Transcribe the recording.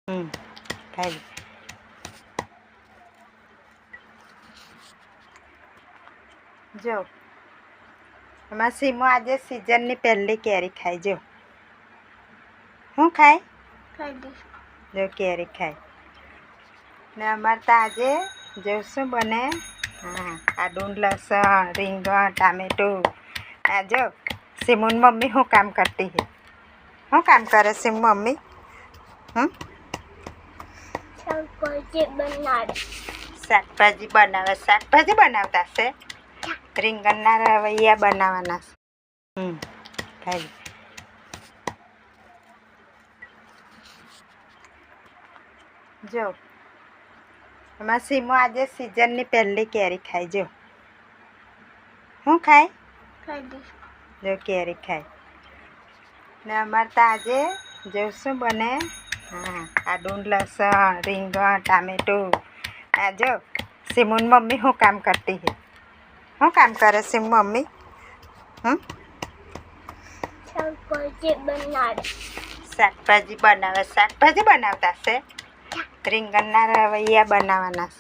ખાઈ જો એમાં સીમો આજે સિઝનની પહેલી કેરી ખાઈ જો શું ખાય જો કેરી ખાય ને અમારે તો આજે જો શું બને આદું લસણ રીંગણ ટામેટું આ જો સીમુની મમ્મી શું કામ કરતી છે શું કામ કરે સીમુ મમ્મી શાકભાજી બનાવે શાકભાજી બનાવતા છે રીંગણના રવૈયા બનાવવાના છે ખાઈ જો એમાં સીમો આજે સિઝનની પહેલી કેરી ખાઈ જો શું ખાય જો કેરી ખાય ને અમારે તો આજે જો શું બને આદું લસણ રીંગણ ટામેટું આ જો સીમુની મમ્મી શું કામ કરતી છે શું કામ કરે સીમુ મમ્મી શાકભાજી બનાવે શાકભાજી બનાવતા છે રીંગણના રવૈયા બનાવવાના છે